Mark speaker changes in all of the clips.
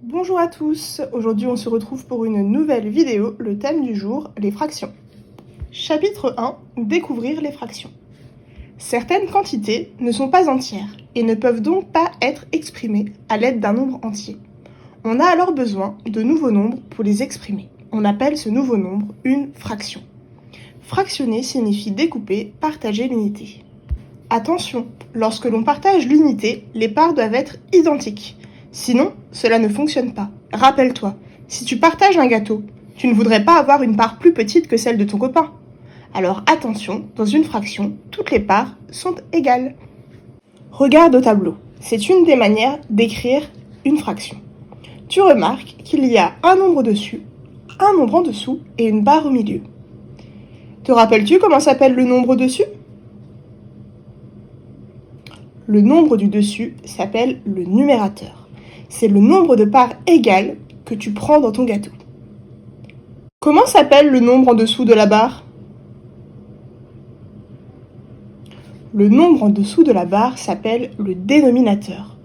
Speaker 1: Bonjour à tous, aujourd'hui on se retrouve pour une nouvelle vidéo, le thème du jour, les fractions. Chapitre 1, découvrir les fractions. Certaines quantités ne sont pas entières et ne peuvent donc pas être exprimées à l'aide d'un nombre entier. On a alors besoin de nouveaux nombres pour les exprimer. On appelle ce nouveau nombre une fraction. Fractionner signifie découper, partager l'unité. Attention, lorsque l'on partage l'unité, les parts doivent être identiques. Sinon, cela ne fonctionne pas. Rappelle-toi, si tu partages un gâteau, tu ne voudrais pas avoir une part plus petite que celle de ton copain. Alors attention, dans une fraction, toutes les parts sont égales. Regarde au tableau, c'est une des manières d'écrire une fraction. Tu remarques qu'il y a un nombre au-dessus, un nombre en dessous et une barre au milieu. Te rappelles-tu comment s'appelle le nombre au-dessus ? Le nombre du dessus s'appelle le numérateur. C'est le nombre de parts égales que tu prends dans ton gâteau. Comment s'appelle le nombre en dessous de la barre ? Le nombre en dessous de la barre s'appelle le dénominateur.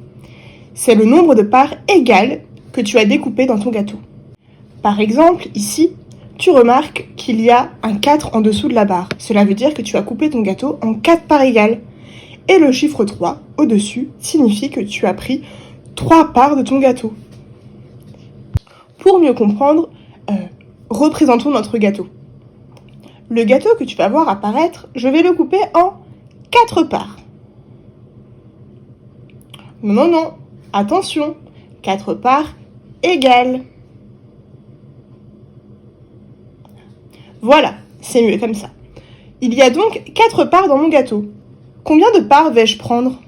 Speaker 1: C'est le nombre de parts égales que tu as découpé dans ton gâteau. Par exemple, ici, tu remarques qu'il y a un 4 en dessous de la barre. Cela veut dire que tu as coupé ton gâteau en 4 parts égales. Et le chiffre 3 au-dessus signifie que tu as pris 3 parts de ton gâteau. Pour mieux comprendre, représentons notre gâteau. Le gâteau que tu vas voir apparaître, je vais le couper en 4 parts. Non, attention, 4 parts égales. Voilà, c'est mieux comme ça. Il y a donc 4 parts dans mon gâteau. Combien de parts vais-je prendre ?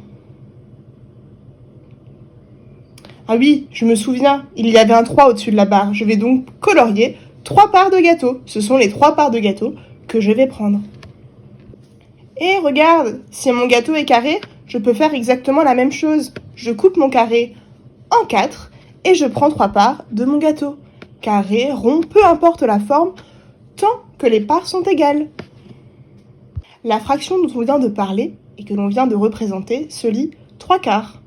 Speaker 1: Ah oui, je me souviens, il y avait un 3 au-dessus de la barre. Je vais donc colorier 3 parts de gâteau. Ce sont les 3 parts de gâteau que je vais prendre. Et regarde, si mon gâteau est carré, je peux faire exactement la même chose. Je coupe mon carré en 4 et je prends 3 parts de mon gâteau. Carré, rond, peu importe la forme, tant que les parts sont égales. La fraction dont on vient de parler et que l'on vient de représenter se lit 3/4.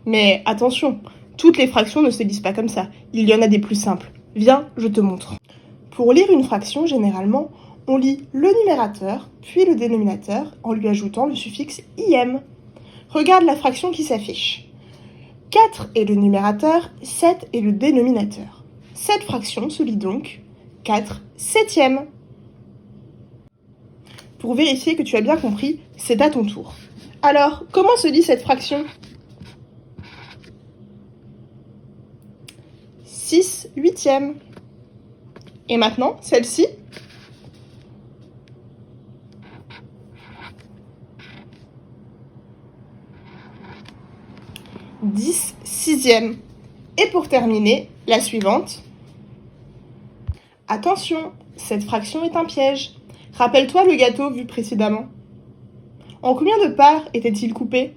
Speaker 1: Mais attention, toutes les fractions ne se lisent pas comme ça. Il y en a des plus simples. Viens, je te montre. Pour lire une fraction, généralement, on lit le numérateur, puis le dénominateur, en lui ajoutant le suffixe im. Regarde la fraction qui s'affiche. 4 est le numérateur, 7 est le dénominateur. Cette fraction se lit donc 4 septièmes. Pour vérifier que tu as bien compris, c'est à ton tour. Alors, comment se lit cette fraction ? 6 huitièmes. Et maintenant, celle-ci ? 10 sixièmes. Et pour terminer, la suivante. Attention, cette fraction est un piège. Rappelle-toi le gâteau vu précédemment. En combien de parts était-il coupé ?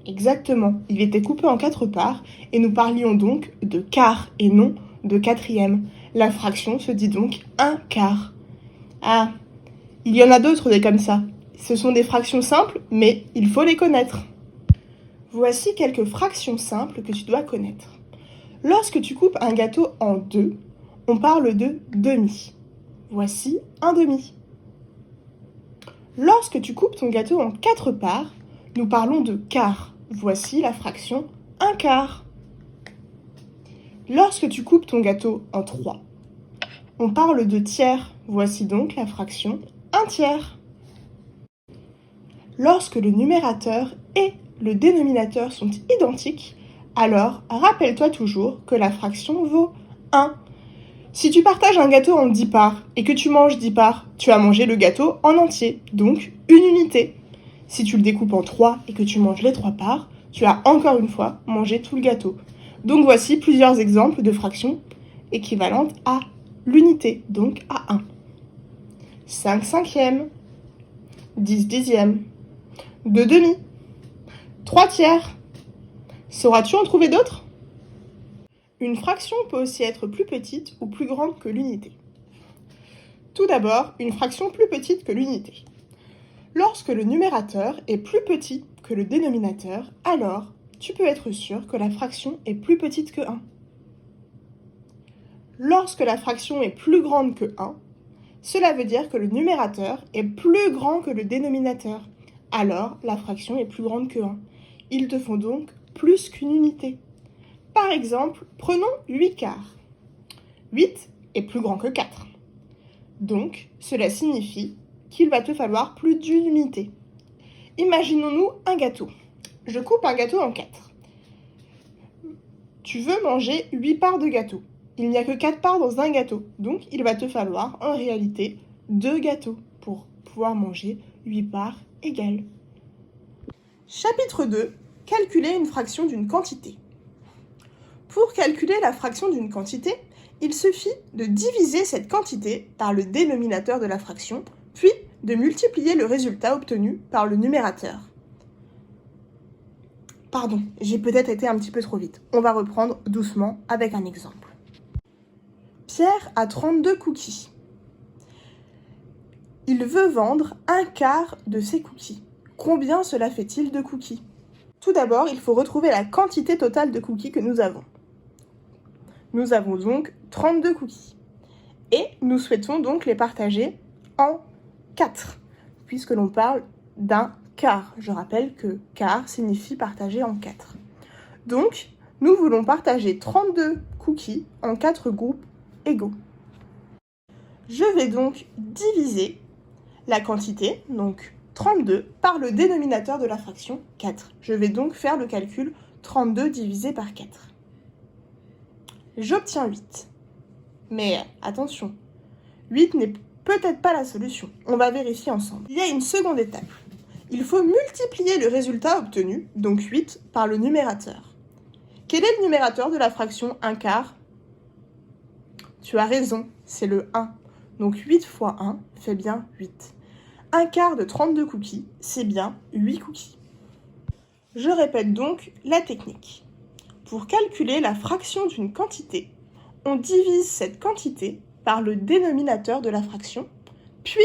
Speaker 1: Exactement, il était coupé en 4 parts et nous parlions donc de quart et non de quatrième. La fraction se dit donc 1/4. Ah, il y en a d'autres des comme ça. Ce sont des fractions simples, mais il faut les connaître. Voici quelques fractions simples que tu dois connaître. Lorsque tu coupes un gâteau en 2, on parle de demi. Voici un demi. Lorsque tu coupes ton gâteau en 4 parts, nous parlons de quart. Voici la fraction 1/4. Lorsque tu coupes ton gâteau en 3, on parle de tiers. Voici donc la fraction 1/3. Lorsque le numérateur et le dénominateur sont identiques, alors rappelle-toi toujours que la fraction vaut 1. Si tu partages un gâteau en 10 parts et que tu manges 10 parts, tu as mangé le gâteau en entier, donc une unité. Si tu le découpes en 3 et que tu manges les 3 parts, tu as encore une fois mangé tout le gâteau. Donc voici plusieurs exemples de fractions équivalentes à l'unité, donc à 1. 5 cinquièmes, 10 dixièmes, 2 demi, 3 tiers. Sauras-tu en trouver d'autres ? Une fraction peut aussi être plus petite ou plus grande que l'unité. Tout d'abord, une fraction plus petite que l'unité. Lorsque le numérateur est plus petit que le dénominateur, alors tu peux être sûr que la fraction est plus petite que 1. Lorsque la fraction est plus grande que 1, cela veut dire que le numérateur est plus grand que le dénominateur. Alors, la fraction est plus grande que 1. Il te faut donc plus qu'une unité. Par exemple, prenons 8 quarts. 8 est plus grand que 4. Donc, cela signifie qu'il va te falloir plus d'une unité. Imaginons-nous un gâteau. Je coupe un gâteau en 4. Tu veux manger 8 parts de gâteau. Il n'y a que 4 parts dans un gâteau, donc il va te falloir en réalité 2 gâteaux pour pouvoir manger 8 parts égales. Chapitre 2. Calculer une fraction d'une quantité. Pour calculer la fraction d'une quantité, il suffit de diviser cette quantité par le dénominateur de la fraction, puis de multiplier le résultat obtenu par le numérateur. Pardon, j'ai peut-être été un petit peu trop vite. On va reprendre doucement avec un exemple. Pierre a 32 cookies. Il veut vendre un quart de ses cookies. Combien cela fait-il de cookies? Tout d'abord, il faut retrouver la quantité totale de cookies que nous avons. Nous avons donc 32 cookies. Et nous souhaitons donc les partager en 4, puisque l'on parle d'un quart. Je rappelle que quart signifie partager en 4. Donc, nous voulons partager 32 cookies en 4 groupes égaux. Je vais donc diviser la quantité, donc 32, par le dénominateur de la fraction 4. Je vais donc faire le calcul 32 divisé par 4. J'obtiens 8. Mais attention, 8 n'est peut-être pas la solution. On va vérifier ensemble. Il y a une seconde étape. Il faut multiplier le résultat obtenu, donc 8, par le numérateur. Quel est le numérateur de la fraction 1 quart? Tu as raison, c'est le 1. Donc 8 fois 1 fait bien 8. 1 quart de 32 cookies, c'est bien 8 cookies. Je répète donc la technique. Pour calculer la fraction d'une quantité, on divise cette quantité par le dénominateur de la fraction, puis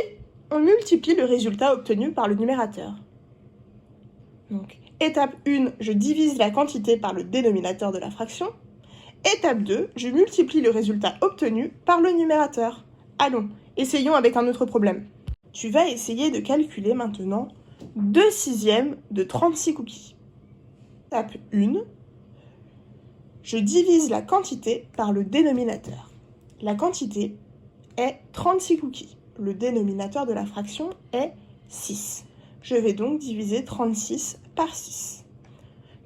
Speaker 1: on multiplie le résultat obtenu par le numérateur. Donc, étape 1, je divise la quantité par le dénominateur de la fraction. Étape 2, je multiplie le résultat obtenu par le numérateur. Allons, essayons avec un autre problème. Tu vas essayer de calculer maintenant 2 sixièmes de 36 cookies. Étape 1, je divise la quantité par le dénominateur. La quantité est 36 cookies. Le dénominateur de la fraction est 6. Je vais donc diviser 36 par 6.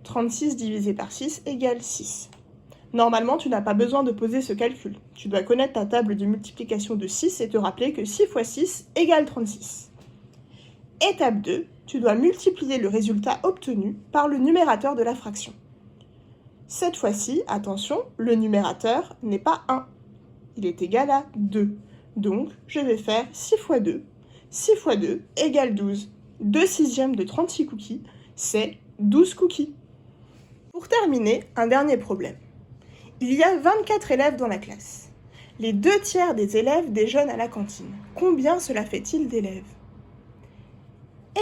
Speaker 1: 36 divisé par 6 égale 6. Normalement, tu n'as pas besoin de poser ce calcul. Tu dois connaître ta table de multiplication de 6 et te rappeler que 6 fois 6 égale 36. Étape 2, tu dois multiplier le résultat obtenu par le numérateur de la fraction. Cette fois-ci, attention, le numérateur n'est pas 1. Il est égal à 2. Donc, je vais faire 6 fois 2. 6 fois 2 égale 12. 2 sixièmes de 36 cookies, c'est 12 cookies. Pour terminer, un dernier problème. Il y a 24 élèves dans la classe. Les 2 tiers des élèves déjeunent à la cantine. Combien cela fait-il d'élèves?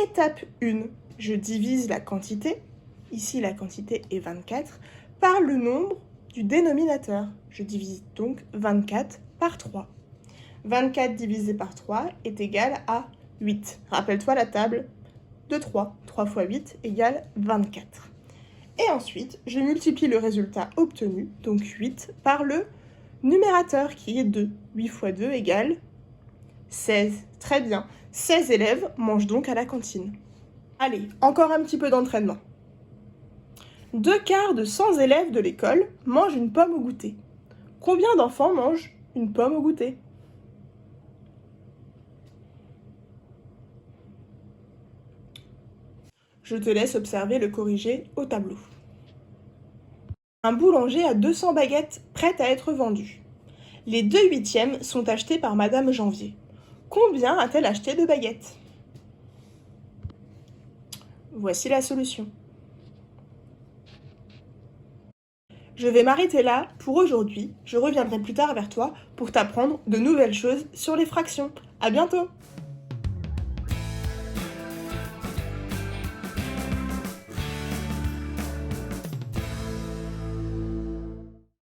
Speaker 1: Étape 1, je divise la quantité, ici la quantité est 24, par le nombre du dénominateur. Je divise donc 24 par 3. 24 divisé par 3 est égal à 8. Rappelle-toi la table de 3. 3 fois 8 égale 24. Et ensuite, je multiplie le résultat obtenu, donc 8, par le numérateur qui est 2. 8 fois 2 égale 16. Très bien. 16 élèves mangent donc à la cantine. Allez, encore un petit peu d'entraînement. 2 quarts de 100 élèves de l'école mangent une pomme au goûter. Combien d'enfants mangent une pomme au goûter? Je te laisse observer le corrigé au tableau. Un boulanger a 200 baguettes prêtes à être vendues. Les 2/8 sont achetées par Madame Janvier. Combien a-t-elle acheté de baguettes? Voici la solution. Je vais m'arrêter là pour aujourd'hui. Je reviendrai plus tard vers toi pour t'apprendre de nouvelles choses sur les fractions. À bientôt!